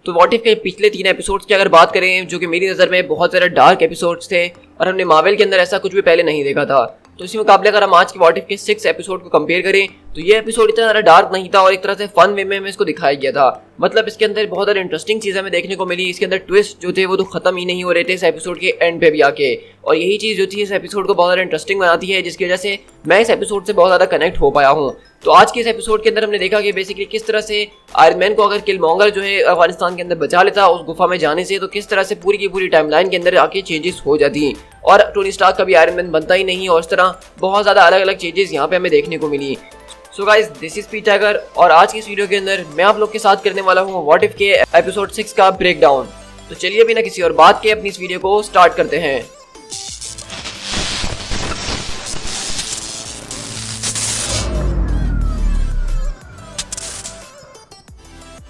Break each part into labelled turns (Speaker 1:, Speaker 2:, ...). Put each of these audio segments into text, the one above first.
Speaker 1: तो what if के पिछले 3 एपिसोड्स की अगर बात करें, जो कि मेरी नज़र में बहुत ज़्यादा डार्क एपिसोड्स थे और हमने मार्वल के अंदर ऐसा कुछ भी पहले नहीं देखा था, तो इसी मुकाबले अगर हम आज की व्हाट इफ के 6 एपिसोड को कंपेयर करें तो ये एपिसोड इतना ज़्यादा डार्क नहीं था और एक तरह से फन वे में हमें इसको दिखाया गया था। मतलब इसके अंदर बहुत ज़्यादा इंटरेस्टिंग चीज़ हमें देखने को मिली। इसके अंदर ट्विस्ट जो थे वो तो खत्म ही नहीं हो रहे थे इस एपिसोड के एंड पे भी आके, और यही चीज़ जो थी इस एपिसोड को बहुत ज़्यादा इंटरेस्टिंग बनाती है, जिसकी वजह से मैं इस एपिसोड से बहुत ज़्यादा कनेक्ट हो पाया हूँ। तो आज के इस एपिसोड के अंदर हमने देखा कि बेसिकली किस तरह से आयरन मैन को अगर किलमॉन्गर जो है अफगानिस्तान के अंदर बचा लेता उस गुफा में जाने से, तो किस तरह से पूरी की पूरी टाइमलाइन के अंदर आके चेंजेस हो जाती और टोनी स्टार्क कभी आयरन मैन बनता ही नहीं, और इस तरह बहुत ज़्यादा अलग अलग चेंजेस यहाँ पे हमें देखने को मिली। सो गाइस, दिस इज पीट टाइगर और आज की इस वीडियो के अंदर मैं आप लोग के साथ करने वाला हूँ व्हाट इफ के एपिसोड 6 का ब्रेक डाउन। तो चलिए बिना किसी और बात के अपनी इस वीडियो को स्टार्ट करते हैं।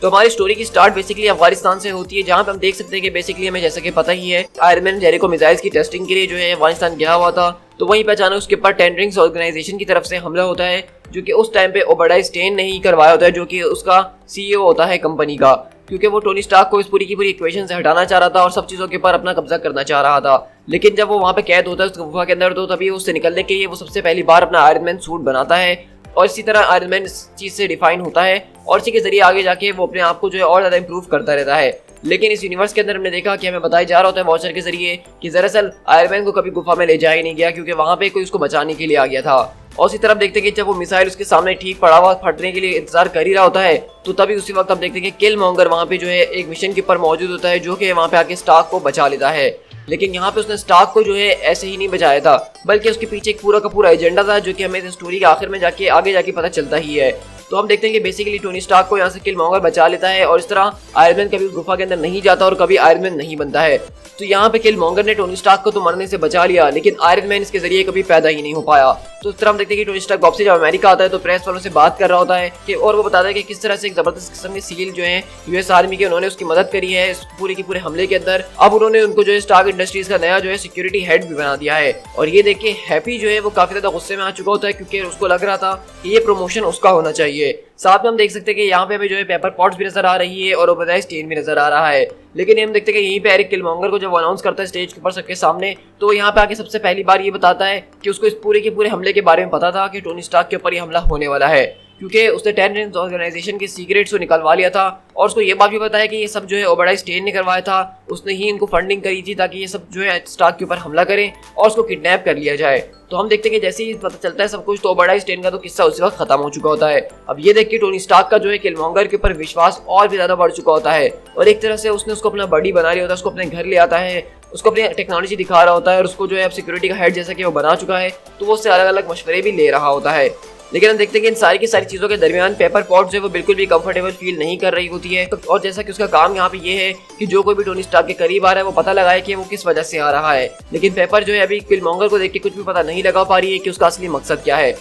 Speaker 1: तो हमारी स्टोरी की स्टार्ट बेसिकली अफगानिस्तान से होती है, जहां पे हम देख सकते हैं कि बेसिकली हमें जैसा कि पता ही है आयरन मैन जेरिको मिसाइल्स की टेस्टिंग के लिए जो है अफगानिस्तान गया हुआ था। तो वहीं पे अचानक उसके ऊपर टेंडरिंग्स ऑर्गेनाइजेशन की तरफ से हमला होता है, जो कि उस टाइम पे ओबेडाई स्टेन ने ही करवाया होता है, जो कि उसका CEO होता है कंपनी का, क्योंकि वो टोनी स्टार्क को इस पूरी की पूरी इक्वेशन से हटाना चाह रहा था और सब चीज़ों के ऊपर अपना कब्जा करना चाह रहा था। लेकिन जब वो वहाँ पे कैद होता है उस गुफा के अंदर, तो तभी उससे निकलने के लिए वो सबसे पहली बार अपना आयरन मैन सूट बनाता है और इसी तरह आयरन मैन इस चीज़ से डिफाइन होता है और इसी के जरिए आगे जाके वो अपने आप को जो है और ज़्यादा इंप्रूव करता रहता है। लेकिन इस यूनिवर्स के अंदर हमने देखा कि हमें बताया जा रहा होता है वॉचर के जरिए कि दरअसल आयरन मैन को कभी गुफा में ले जाया ही नहीं गया, क्योंकि वहाँ पे कोई उसको बचाने के लिए आ गया था। और उसी तरफ देखते हैं कि जब वो मिसाइल उसके सामने ठीक पड़ा हुआ फटने के लिए इंतजार कर ही रहा होता है, तो तभी उसी वक्त हम देखते हैं कि किलमॉन्गर वहाँ पे जो है एक मिशन के ऊपर मौजूद होता है, जो कि वहाँ पे आके स्टार्क को बचा लेता है। लेकिन यहाँ पे उसने स्टार्क को जो है ऐसे ही नहीं बचाया था, बल्कि उसके पीछे एक पूरा का पूरा एजेंडा था, जो कि हमें इस स्टोरी के आखिर में जाके आगे जाके पता चलता ही है। तो हम देखते हैं कि बेसिकली टोनी स्टार्क को यहाँ से किलमॉन्गर बचा लेता है और इस तरह आयरन मैन कभी उस गुफा के अंदर नहीं जाता और कभी आयरन मैन नहीं बनता है। तो यहाँ पे किलमॉन्गर ने टोनी स्टार्क को तो मरने से बचा लिया, लेकिन आयरन मैन इसके जरिए कभी पैदा ही नहीं हो पाया। तो इस तरह हम देखते हैं कि टोनी स्टार्क वापसी जब अमेरिका आता है तो प्रेस वालों से बात कर रहा होता है कि, और वो बताता है कि किस तरह से एक जबरदस्त किस्म के सील जो है US आर्मी के, उन्होंने उसकी मदद करी है इस पूरे के पूरे हमले के अंदर। अब उन्होंने उनको जो है स्टार्क इंडस्ट्रीज का नया जो है सिक्योरिटी हेड भी बना दिया है। और ये देख के हैप्पी जो है वो काफी ज्यादा गुस्से में आ चुका होता है, क्योंकि उसको लग रहा था कि ये प्रमोशन उसका होना चाहिए। साथ में हम देख सकते हैं कि यहाँ पे हमें जो है पेपर पॉट्स भी नजर आ रही है और ओबेडाई स्टेन भी नजर आ रहा है। लेकिन हम देखते हैं कि यहीं पे एरिक किलमॉन्गर को जब अनाउंस करता है स्टेज के ऊपर सबके सामने, तो यहाँ पे आके सबसे पहली बार ये बताता है कि उसको इस पूरे के पूरे हमले के बारे में पता था कि टोनी स्टार्क के ऊपर ये हमला होने वाला है, क्योंकि उसने टेंडरिंग्स ऑर्गेनाइजेशन के सीक्रेट्स को निकलवा लिया था। और उसको ये बात भी पता है कि ये सब जो है ओबेडाई स्टेन ने करवाया था, उसने ही इनको फंडिंग करी थी ताकि ये सब जो है स्टार्क के ऊपर हमला करें और उसको किडनैप कर लिया जाए। तो हम देखते हैं कि जैसे ही पता चलता है सब कुछ, तो ओबेडाई स्टेन का तो किस्सा उसी वक्त खत्म हो चुका होता है। अब ये देख के टोनी स्टार्क का जो है किलमॉन्गर के ऊपर विश्वास और भी ज्यादा बढ़ चुका होता है और एक तरह से उसने उसको अपना बडी बना लिया होता है, उसको अपने घर ले आता है, उसको अपनी टेक्नोलॉजी दिखा रहा होता है और उसको जो है अब सिक्योरिटी का हेड जैसा कि वो बना चुका है, तो वो उससे अलग अलग मशवरे भी ले रहा होता है। लेकिन हम देखते हैं कि इन सारी की सारी चीज़ों के दरमियान पेपर पॉट जो है वो बिल्कुल भी कंफर्टेबल फील नहीं कर रही होती है। और जैसा कि उसका काम यहाँ पे ये है कि जो कोई भी टोनी स्टार्क के करीब आ रहा है वो पता लगाए कि वो किस वजह से आ रहा है। लेकिन पेपर जो है अभी किलमॉन्गर को देख के कुछ भी पता नहीं लगा पा रही है कि उसका असली मकसद क्या है।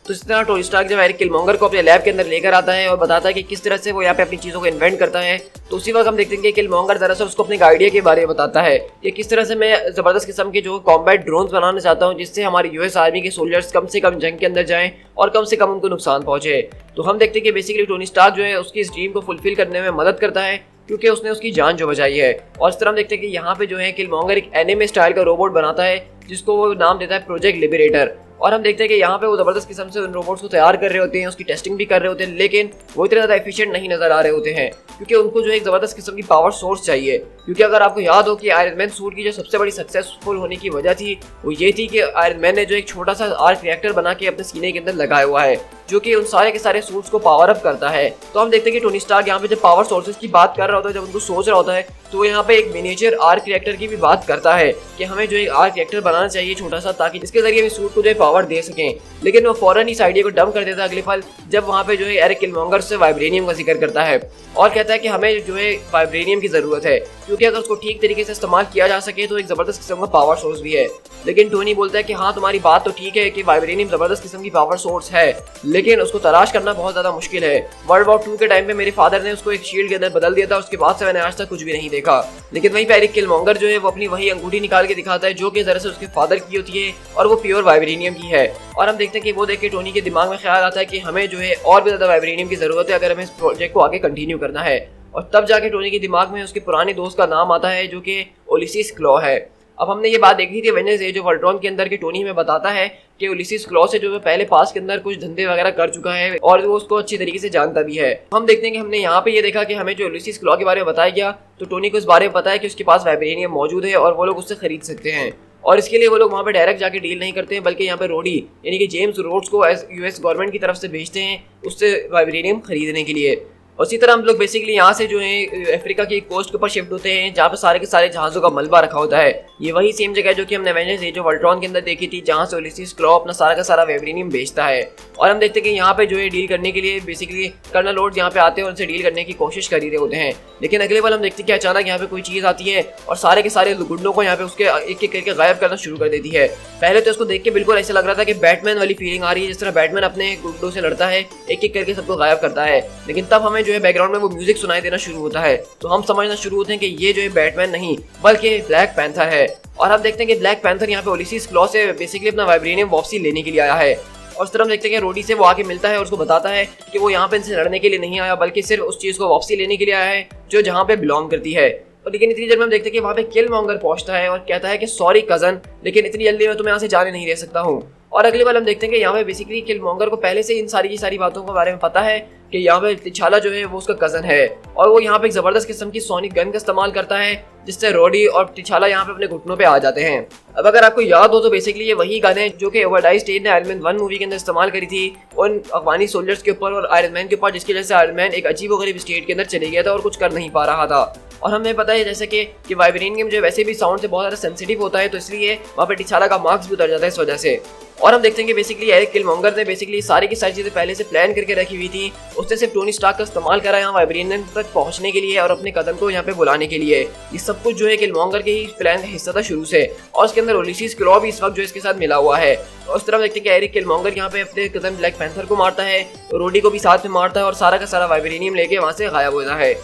Speaker 1: तो इस तरह टोनी स्टार्क जब एरिक किलमॉन्गर को अपने लैब के अंदर लेकर आता है और बताता है कि किस तरह से वो यहाँ पे अपनी चीज़ों को इन्वेंट करता है, तो उसी वक्त हम देखते हैं कि किलमॉन्गर दरअसल उसको अपने आइडिया के बारे में बताता है कि किस तरह से मैं ज़बरदस्त किस्म के जो कॉम्बैट ड्रोन्स बनाना चाहता हूँ, जिससे हमारी US आर्मी के सोल्जर्स कम से कम जंग के अंदर जाएं और कम से कम उनको नुकसान पहुँचे। तो हम देखते हैं कि बेसिकली टोनी स्टार्क जो है उसकी इस ड्रीम को फुलफिल करने में मदद करता है, क्योंकि उसने उसकी जान जो बचाई है। और इस तरह हम देखते हैं कि यहाँ पे जो है किलमॉन्गर एक एनिमे स्टाइल का रोबोट बनाता है, जिसको वो नाम देता है प्रोजेक्ट लिबरेटर। और हम देखते हैं कि यहाँ पे वो ज़बरदस्त किस्म से उन रोबोट्स को तैयार कर रहे होते हैं, उसकी टेस्टिंग भी कर रहे होते हैं, लेकिन वो इतने ज़्यादा एफिशिएंट नहीं नज़र आ रहे होते हैं, क्योंकि उनको जो एक ज़बरदस्त किस्म की पावर सोर्स चाहिए। क्योंकि अगर आपको याद हो कि आयरन मैन सूट की जो सबसे बड़ी सक्सेसफुल होने की वजह थी वो ये थी कि आयरन मैन ने जो एक छोटा सा आर्क रिएक्टर बना के अपने सीने के अंदर लगाया हुआ है, जो कि उन सारे के सारे सूट्स को पावर अप करता है। तो हम देखते हैं कि टोनी स्टार्क यहाँ पे जब पावर सोर्सेज की बात कर रहा होता है, जब उनको सोच रहा होता है, तो वो यहाँ पे एक मिनिएचर आर्क रिएक्टर की भी बात करता है कि हमें जो एक आर्क रिएक्टर बनाना चाहिए छोटा सा, ताकि इसके जरिए हम सूट को जो है पावर दे सकें। लेकिन वो फौरन इस आइडिया को डंप कर देता है अगले पल, जब वहाँ पे जो है एरिक किलमॉन्गर से वाइब्रेनियम का जिक्र करता है और कहता है कि हमें जो है वाइब्रेनियम की जरूरत है, क्योंकि अगर उसको ठीक तरीके से इस्तेमाल किया जा सके तो एक जबरदस्त किस्म का पावर सोर्स भी है। लेकिन टोनी बोलता है कि हाँ तुम्हारी बात तो ठीक है कि वाइब्रेनियम जबरदस्त किस्म की पावर सोर्स है, लेकिन उसको तलाश करना बहुत ज्यादा मुश्किल है। वर्ल्ड वॉर 2 के टाइम पे मेरे फादर ने उसको एक शील्ड के अंदर बदल दिया था, उसके बाद से मैंने आज तक कुछ भी नहीं देखा। लेकिन वहीं पे एरिक किलमॉन्गर जो है वो अपनी वही अंगूठी निकाल के दिखाता है, जो कि दरअसल उसके फादर की होती है और वो प्योर वाइब्रेनियम की है। और हम देखते हैं कि वो देख के टोनी के दिमाग में ख्याल आता है कि हमें जो है और भी ज्यादा वाइब्रेनियम की जरूरत है अगर हमें इस प्रोजेक्ट को आगे कंटिन्यू करना है। और तब जाके टोनी के दिमाग में उसके पुराने दोस्त का नाम आता है जो कि उलिसिस क्लॉ है। अब हमने ये बात देखी थी एवेंजर्स एज ऑफ अल्ट्रॉन के अंदर कि टोनी में बताता है कि उलिसिस क्लॉ से जो है पहले पास के अंदर कुछ धंधे वगैरह कर चुका है और वो उसको अच्छी तरीके से जानता भी है। हम देखते हैं कि हमने यहाँ पे ये देखा कि हमें जो उलिसिस क्लॉ के बारे में बताया गया तो टोनी को इस बारे में पता है कि उसके पास वाइब्रेनियम मौजूद है और वो लोग उससे खरीद सकते हैं। और इसके लिए वो लोग वहाँ पे डायरेक्ट जाके डील नहीं करते हैं बल्कि यहाँ पे रोडी यानी कि जेम्स रोड्स को यूएस गवर्नमेंट की तरफ से भेजते हैं उससे वाइब्रेनियम खरीदने के लिए। उसी तरह हम लोग बेसिकली यहाँ से जो है अफ्रीका की कोस्ट के ऊपर शिफ्ट होते हैं जहाँ पे सारे के सारे जहाज़ों का मलबा रखा होता है। ये वही सेम जगह है जो कि हमने एवेंजर्स एज ऑफ अल्ट्रॉन के अंदर देखी थी जहाँ से उलिसिस क्लॉ अपना सारा का सारा वाइब्रेनियम बेचता है। और हम देखते हैं कि यहाँ पे जो है डील करने के लिए बेसिकली कर्नल रोड्स यहाँ पे आते हैं और उनसे डील करने की कोशिश कर ही रहे होते हैं। लेकिन अगले बार हम देखते हैं कि अचानक यहाँ पे कोई चीज़ आती है और सारे के सारे गुंडों को यहाँ पे उसके एक एक करके गायब करना शुरू कर देती है। पहले तो इसको देख के बिल्कुल ऐसा लग रहा था कि बैटमैन वाली फीलिंग आ रही है, जिस तरह बैटमैन अपने गुंडों से लड़ता है एक एक करके सबको गायब करता है। लेकिन तब हमें जो है बैकग्राउंड में वो म्यूजिक सुनाई देना शुरू होता है तो हम समझना शुरू होते हैं कि ये जो है बैटमैन नहीं बल्कि ब्लैक पैंथर है। और हम देखते हैं कि ब्लैक पैंथर यहाँ पे उलिसिस क्लॉ से बेसिकली अपना वाइब्रेनियम वापसी लेने के लिए आया है। और उस तरह हम देखते हैं कि रोडी से वो आके मिलता है और उसको बताता है कि वो यहाँ पे इनसे लड़ने के लिए नहीं आया बल्कि सिर्फ उस चीज़ को वापसी लेने के लिए आया है जो जहाँ पे बिलोंग करती है। और लेकिन इतनी देर में हम देखते हैं कि वहाँ पे किलमॉन्गर पहुंचता है और कहता है कि सॉरी कजन, लेकिन इतनी जल्दी मैं तुम्हें यहाँ से जाने नहीं दे सकता हूँ। और अगली बार हम देखते हैं कि यहाँ पे बेसिकली किलमॉन्गर को पहले से इन सारी की सारी बातों के बारे में पता है कि यहाँ पे तिचाला जो है वो उसका कजन है और वो यहाँ पे एक जबरदस्त किस्म की सोनिक गन का इस्तेमाल करता है जिससे रोडी और तिचाला यहाँ पे अपने घुटनों पे आ जाते हैं। अब अगर आपको याद हो तो बेसिकली ये वही गन है जो कि ओबेडाई स्टेन ने आयरन मैन 1 मूवी के अंदर इस्तेमाल करी थी उन अफगानी सोल्जर्स के ऊपर और आयरन मैन के ऊपर, जिसकी वजह से आयरन मैन एक अजीब गरीब स्टेट के अंदर चले गया था और कुछ कर नहीं पा रहा था। और हमें पता है जैसे कि वाइब्रेनियम जो वैसे भी साउंड से बहुत ज़्यादा सेंसिटिव होता है तो इसलिए वहाँ पे तिचाला का मार्क्स भी उतर जाता है इस वजह से। और हम देखते हैं कि बेसिकली एरिक किलमॉन्गर ने बेसिकली सारी की सारी चीज़ें पहले से प्लान करके रखी हुई थी। उसने सिर्फ टोनी स्टार्क का इस्तेमाल करा यहाँ वाइब्रेनियम तक पहुँचने के लिए और अपने कदम को यहाँ पे बुलाने के लिए। ये सब कुछ जो है किलमॉन्गर के ही प्लान का हिस्सा था शुरू से और उसके अंदर उलिसिस क्लॉ भी इस वक्त जो इसके साथ मिला हुआ है। और उस तरह देखते हैं कि एरिक किलमॉन्गर यहाँ पे अपने कदम ब्लैक पैंथर को मारता है, रोडी को भी साथ में मारता है और सारा का सारा वाइब्रेनियम लेके वहाँ से गायब होता है।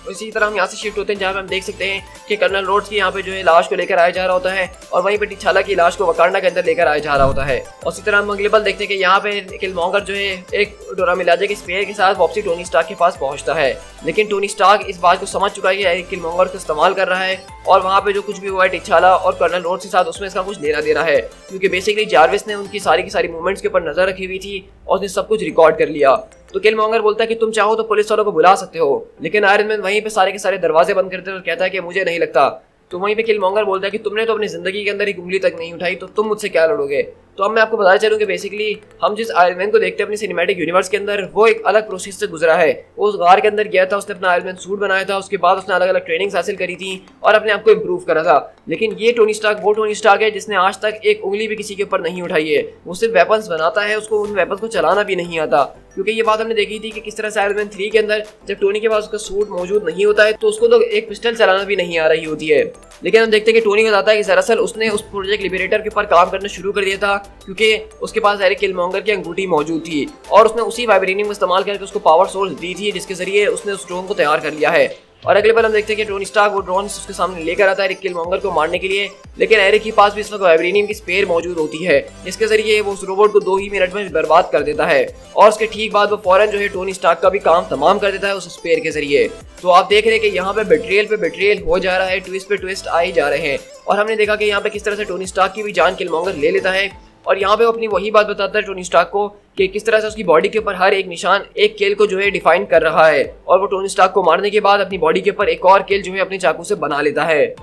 Speaker 1: इसी तरह हम यहाँ से शिफ्ट होते हैं जहाँ पे हम देख सकते हैं कि कर्नल रोड्स की यहाँ पे जो है लाश को लेकर आया जा रहा होता है और वहीं पे तिचाला की लाश को वकांडा के अंदर लेकर आया जा रहा होता है। और इसी तरह हम अगले पल देखते हैं कि यहाँ पे किलमॉन्गर जो है एक डोरा मिलाजे के स्पेयर के साथ वापसी टोनी स्टार्क के पास पहुंचता है। लेकिन टोनी स्टार्क इस बात को समझ चुका है कि किलमॉन्गर को इस्तेमाल कर रहा है और वहाँ पे जो कुछ भी हुआ है तिचाला और कर्नल रोड्स के साथ उसमें इसका कुछ लेना देना है, क्योंकि बेसिकली जार्विस ने उनकी सारी की सारी मूवमेंट्स के ऊपर नजर रखी हुई थी और उसने सब कुछ रिकॉर्ड कर लिया। तो किलमॉन्गर बोलता है कि तुम चाहो तो पुलिस वालों को बुला सकते हो, लेकिन आयरन मैन वहीं पे सारे के सारे दरवाजे बंद करते हैं और कहता है कि मुझे नहीं लगता। तो वहीं पे किलमॉन्गर बोलता है कि तुमने तो अपनी जिंदगी के अंदर एक उंगली तक नहीं उठाई तो तुम मुझसे क्या लड़ोगे। तो अब मैं आपको बताना चलूँ कि बेसिकली हम जिस आयरन मैन को देखते हैं अपनी सिनेमैटिक यूनिवर्स के अंदर वो एक अलग प्रोसेस से गुजरा है। वो उस गार के अंदर गया था, उसने अपना आयरन मैन सूट बनाया था, उसके बाद उसने अलग अलग ट्रेनिंग्स हासिल करी थी और अपने आप को इम्प्रूव करा था। लेकिन ये टोनी स्टार्क वो टोनी स्टार्क है जिसने आज तक एक उंगली भी किसी के ऊपर नहीं उठाई है। वो सिर्फ वेपन्स बनाता है, उसको उन वेपन्स को चलाना भी नहीं आता। क्योंकि ये बात हमने देखी थी कि किस तरह से आयरन मैन 3 के अंदर जब टोनी के पास उसका सूट मौजूद नहीं होता है तो उसको तो एक पिस्टल चलाना भी नहीं आ रही होती है। लेकिन हम देखते हैं कि टोनी बताता है कि दरअसल उसने उस प्रोजेक्ट लिबरेटर के ऊपर काम करना शुरू कर दिया था क्योंकि उसके पास एरिक किलमॉन्गर की अंगूठी मौजूद थी और उसने उसी वाइब्रेनियम का इस्तेमाल करके उसको पावर सोर्स दी थी जिसके जरिए उसने उस ड्रोन को तैयार कर लिया है। और अगले बार हम देखते हैं कि टोनी स्टार्क वो ड्रोन उसके सामने लेकर आता है एरिक किलमॉन्गर को मारने के लिए, लेकिन एरिक के पास भी इस वक्त वाइब्रेनियम की स्पेयर मौजूद होती है जिसके जरिए वो उस रोबोट को 2 ही मिनट में बर्बाद कर देता है और उसके ठीक बाद वो फौरन जो है टोनी स्टार्क का भी काम तमाम कर देता है उस स्पेयर के जरिए। तो आप देख रहे हैं कि यहाँ पे बेट्रियल हो जा रहा है, ट्विस्ट पे ट्विस्ट आ ही जा रहे हैं। और हमने देखा कि यहाँ पे किस तरह से टोनी स्टार्क की भी जान किलमॉन्गर ले लेता है और यहाँ पे वो अपनी वही बात बताता है टोनी स्टार्क को कि किस तरह से उसकी बॉडी के ऊपर हर एक निशान एक किल को जो है डिफाइन कर रहा है और वो टोनी स्टार्क को मारने के बाद अपनी बॉडी के ऊपर एक और किल जो है अपने चाकू से बना लेता है।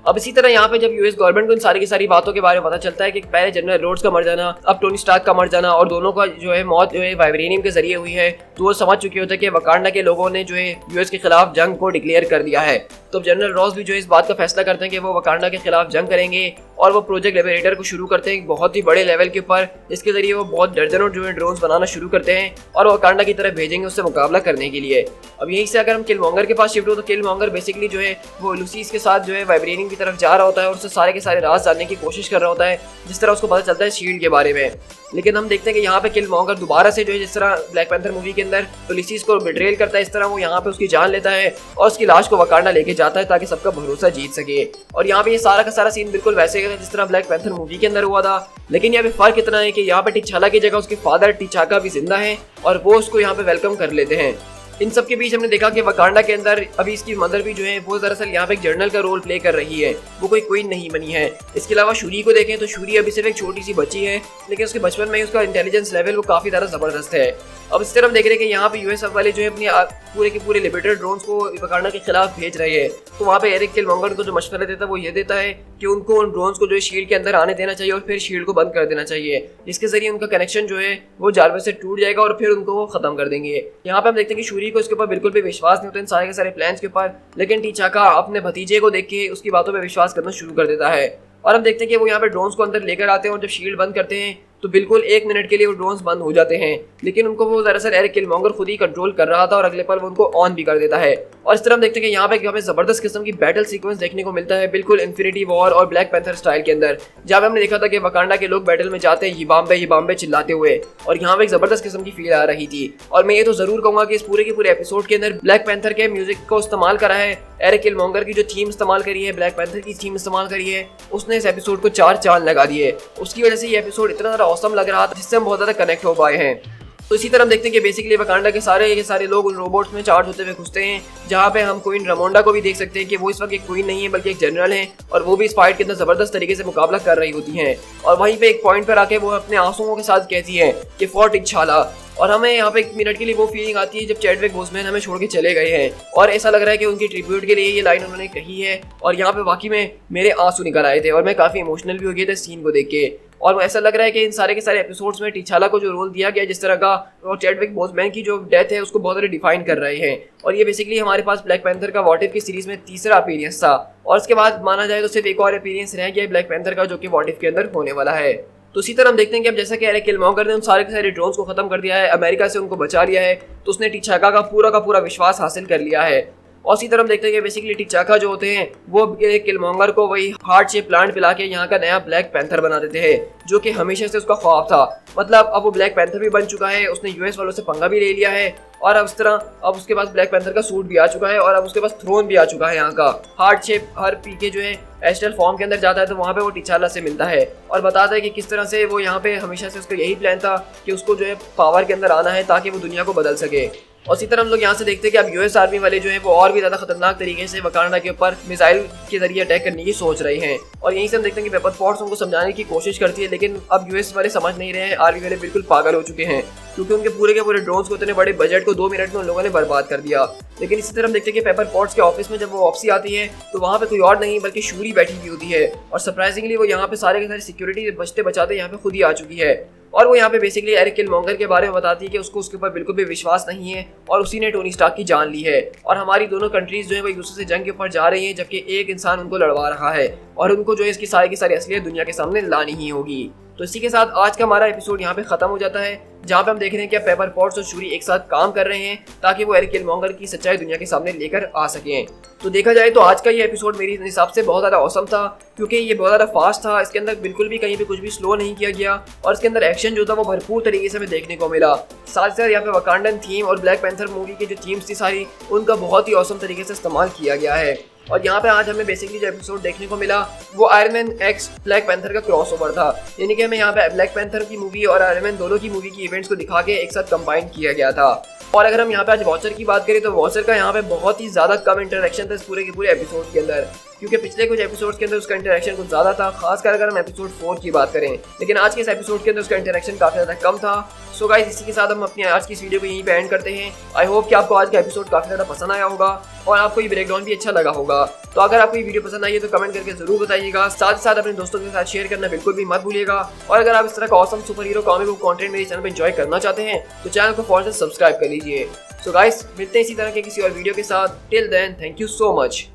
Speaker 1: अब इसी तरह यहाँ पे जब यूएस गवर्नमेंट को इन सारी की सारी बातों के बारे में पता चलता है कि पहले जनरल रोड्स का मर जाना, अब टोनी स्टार्क का मर जाना और दोनों का जो है मौत जो है वाइब्रेनियम के जरिए हुई है, तो वो समझ चुके होते हैं कि वकांडा के लोगों ने जो है यूएस के खिलाफ जंग को डिक्लेयर कर दिया है। तो जनरल रॉस भी जो इस बात का फैसला करते हैं कि वो वकांडा के खिलाफ जंग करेंगे और वो प्रोजेक्ट लिबरेटर को शुरू करते हैं बहुत ही बड़े लेवल के ऊपर, जिसके जरिए वो बहुत दर्जनों जो है ड्रोन्स बनाना शुरू करते हैं और वकांडा की तरफ भेजेंगे उससे मुकाबला करने के लिए। अब यहीं से अगर हम किलमॉन्गर के पास शिफ्ट हो तो किलमॉन्गर बेसिकली जो है वो लूसीस के साथ जो है वाइब्रेनियम की तरफ जा रहा होता है और उससे सारे के सारे राज जानने की कोशिश कर रहा होता है जिस तरह उसको पता चलता है शील्ड के बारे में। लेकिन हम देखते हैं कि यहाँ पे किलमॉन्गर दोबारा से जो है जिस तरह ब्लैक पैंथर मूवी के अंदर लूसीस को बिट्रेल करता है इस तरह वो यहाँ पे उसकी जान लेता है और उसकी लाश को वकांडा लेके जाता है ताकि सबका भरोसा जीत सके। और यहाँ पे ये सारा का सारा सीन बिल्कुल वैसे है जिस तरह ब्लैक पैंथर मूवी के अंदर हुआ था, लेकिन यहाँ पे फर्क इतना है कि यहाँ पे टिचाला की जगह उसके फादर टिचाका भी जिंदा है और वो उसको यहाँ पे वेलकम कर लेते हैं। इन सब के बीच हमने देखा कि वकांडा के अंदर अभी इसकी मदर भी जो है वो दरअसल यहाँ पे एक जर्नल का रोल प्ले कर रही है, वो कोई क्वीन नहीं बनी है। इसके अलावा शूरी को देखें तो शूरी अभी सिर्फ एक छोटी सी बच्ची है, लेकिन उसके बचपन में ही उसका इंटेलिजेंस लेवल वो काफी ज्यादा जबरदस्त है। अब इस तरह हम देख रहे हैं कि यहाँ पे यूएस वाले जो है अपनी पूरे के पूरे लिबरेटेड ड्रोन्स को वकांडा के खिलाफ भेज रहे हैं। तो वहाँ पे एरिक किलमॉन्गर को जो मशवरा देता है वो ये देता है कि उनको उन ड्रोन्स को जो है शील्ड के अंदर आने देना चाहिए और फिर शील्ड को बंद कर देना चाहिए, जिसके जरिए उनका कनेक्शन जो है वो जारविस से टूट जाएगा और फिर उनको वो खत्म कर देंगे। यहाँ पे हम देखते हैं कि शूरी को इसके ऊपर बिल्कुल भी विश्वास नहीं होता इन सारे के सारे प्लान्स के ऊपर, लेकिन टीचाका अपने भतीजे को देख के उसकी बातों पर विश्वास करना शुरू कर देता है। और हम देखते हैं कि वो यहाँ पे ड्रोन्स को अंदर लेकर आते हैं और जब शील्ड बंद करते हैं तो बिल्कुल 1 मिनट के लिए वो ड्रोन्स बंद हो जाते हैं, लेकिन उनको वो दरअसल एरिक किलमॉन्गर खुद ही कंट्रोल कर रहा था और अगले पल वो उनको ऑन भी कर देता है। और इस तरह हम देखते हैं कि यहाँ पे हमें जबरदस्त किस्म की बैटल सीक्वेंस देखने को मिलता है, बिल्कुल इन्फिनिटी वॉर और ब्लैक पैंथर स्टाइल के अंदर, जहाँ पे हमने देखा था कि वकांडा के लोग बैटल में जाते हैं ये बॉम्बे चिल्लाते हुए, और यहाँ पे एक जबरदस्त किस्म की फील आ रही थी। और मैं ये तो जरूर कहूंगा कि इस पूरे के पूरे एपिसोड के अंदर ब्लैक पैंथर के म्यूजिक को इस्तेमाल करा है, एरिक किलमॉन्गर की जो थीम इस्तेमाल करी है, ब्लैक पैंथर की थीम इस्तेमाल करी है, उसने इस एपिसोड को 4 चांद लगा दिए। उसकी वजह से ये एपिसोड इतना ज़्यादा औसम लग रहा था जिससे हम बहुत ज़्यादा कनेक्ट हो पाए हैं। तो इसी तरह हम देखते हैं कि बेसिकली वकांडा के सारे लोग उन रोबोट्स में चार्ज होते हुए घुसते हैं, जहाँ पे हम क्वीन रामोंडा को भी देख सकते हैं कि वो इस वक्त एक क्वीन नहीं है बल्कि एक जनरल है, और वो भी इस फाइट के अंदर जबरदस्त तरीके से मुकाबला कर रही होती हैं। और वहीं पे एक पॉइंट पर आके वो अपने आंसुओं के साथ कहती है कि फॉर्ट इच्छाला, और हमें यहाँ पे 1 मिनट के लिए वो फीलिंग आती है जब चैडविक बोसमैन हमें छोड़ के चले गए हैं, और ऐसा लग रहा है कि उनकी ट्रिब्यूट के लिए ये लाइन उन्होंने कही है। और यहाँ पे वाकई में मेरे आंसू निकल आए थे और मैं काफी इमोशनल भी हो गया था सीन को देख के। और ऐसा लग रहा है कि इन सारे के सारे एपिसोड्स में टीचाला को जो रोल दिया गया जिस तरह का, और चैडविक बोसमैन की जो डेथ है उसको बहुत ज़्यादा डिफाइन कर रहे हैं। और ये बेसिकली हमारे पास ब्लैक पैंथर का व्हाट इफ की सीरीज में तीसरा अपीयरेंस था, और उसके बाद माना जाए तो सिर्फ एक और अपीयरेंस रह गया ब्लैक पैंथर का, जो कि व्हाट इफ के अंदर होने वाला है। तो इसी तरह हम देखते हैं कि अब जैसा कि एरिक किलमॉन्गर ने उन सारे के सारे ड्रोन्स को खत्म कर दिया है, अमेरिका से उनको बचा लिया है, तो उसने टीचाका का पूरा विश्वास हासिल कर लिया है। और इसी तरह हम देखते हैं कि बेसिकली टीचाका जो होते हैं वो किलमॉन्गर को वही हार्ट शेप प्लांट पिला के यहाँ का नया ब्लैक पैंथर बना देते हैं, जो कि हमेशा से उसका ख्वाब था। मतलब अब वो ब्लैक पैंथर भी बन चुका है, उसने यूएस वालों से पंगा भी ले लिया है, और अब इस तरह अब उसके पास ब्लैक पैंथर का सूट भी आ चुका है, और अब उसके पास थ्रोन भी आ चुका है यहाँ का। हार्ट शेप हर पीके जो है एस्टल फॉर्म के अंदर जाता है तो वहाँ पे वो टीचाला से मिलता है और बताता है कि किस तरह से वो यहाँ पे हमेशा से उसका यही प्लान था कि उसको जो है पावर के अंदर आना है ताकि वो दुनिया को बदल सके। और इसी तरह हम लोग यहाँ से देखते हैं कि अब यूएस आर्मी वाले जो है वो और भी ज़्यादा खतरनाक तरीके से वकांडा के ऊपर मिसाइल के जरिए अटैक करने की सोच रहे हैं। और यहीं से हम देखते हैं कि पेपर पॉट्स उनको समझाने की कोशिश करती है, लेकिन अब यूएस वाले समझ नहीं रहे हैं, आर्मी वाले बिल्कुल पागल हो चुके हैं, क्योंकि उनके पूरे के पूरे ड्रोन्स को इतने बड़े बजट को 2 मिनट में उन लोगों ने बर्बाद कर दिया। लेकिन इसी तरह हम देखते हैं कि पेपर पॉट्स के ऑफिस में जब वो वापसी आती है तो वहाँ पे कोई और नहीं बल्कि शूरी बैठी हुई होती है, और सरप्राइजिंगली वो यहाँ पे सारे के सारे सिक्योरिटी बचते बचाते यहाँ पे खुद ही आ चुकी है। और वो यहाँ पे बेसिकली एरिक किलमॉन्गर के बारे में बताती है कि उसको उसके ऊपर बिल्कुल भी विश्वास नहीं है और उसी ने टोनी स्टार्क की जान ली है, और हमारी दोनों कंट्रीज जो है वो एक दूसरे से जंग के ऊपर जा रही हैं, जबकि एक इंसान उनको लड़वा रहा है और उनको जो है इसकी सारी की सारी असलियत दुनिया के सामने लानी ही होगी। तो इसी के साथ आज का हमारा एपिसोड यहाँ पे खत्म हो जाता है, जहाँ पे हम देख रहे हैं कि पेपर पॉट्स और शूरी एक साथ काम कर रहे हैं ताकि वो एरिक किलमॉन्गर की सच्चाई दुनिया के सामने लेकर आ सकें। तो देखा जाए तो आज का ये एपिसोड मेरे हिसाब से बहुत ज़्यादा औसम था, क्योंकि ये बहुत ज़्यादा फास्ट था, इसके अंदर बिल्कुल भी कहीं पे कुछ भी स्लो नहीं किया गया, और इसके अंदर एक्शन जो था वो भरपूर तरीके से हमें देखने को मिला। साथ ही साथ यहाँ पे वकांडन थीम और ब्लैक पैंथर मूवी की जो थीम्स थी सारी, उनका बहुत ही औसम तरीके से इस्तेमाल किया गया है। और यहाँ पे आज हमें बेसिकली जो एपिसोड देखने को मिला वो iron man x black panther का क्रॉसओवर था, यानी कि हमें यहाँ पे ब्लैक पैंथर की मूवी और आयरन मैन दोनों की मूवी की इवेंट्स को दिखा के एक साथ कंबाइन किया गया था। और अगर हम यहाँ पे आज वॉचर की बात करें तो वॉचर का यहाँ पे बहुत ही ज़्यादा कम इंटरेक्शन था इस पूरे के पूरे एपिसोड के अंदर, क्योंकि पिछले कुछ एपिसोड्स के अंदर उसका इंटरेक्शन कुछ ज़्यादा था, खासकर अगर हम एपिसोड 4 की बात करें, लेकिन आज के इस एपिसोड के अंदर उसका इंटरेक्शन काफ़ी ज़्यादा कम था। सो गाइस, इसी के साथ हम अपनी आज की इस वीडियो को यहीं पे एंड करते हैं। आई होप कि आपको आज का एपिसोड काफ़ी ज़्यादा पसंद आया होगा और आपको ये ब्रेकडाउन भी अच्छा लगा होगा। तो अगर आपको ये वीडियो पसंद आई है तो कमेंट करके जरूर बताइएगा, साथ ही साथ अपने दोस्तों के साथ शेयर करना बिल्कुल भी मत भूलिएगा। और अगर आप इस तरह का awesome super hero comic book content मेरे चैनल पर एंजॉय करना चाहते हैं तो चैनल को फौरन सब्सक्राइब कर लीजिए। सो गाइस, मिलते हैं इसी तरह के किसी और वीडियो के साथ। Till then, thank you so much.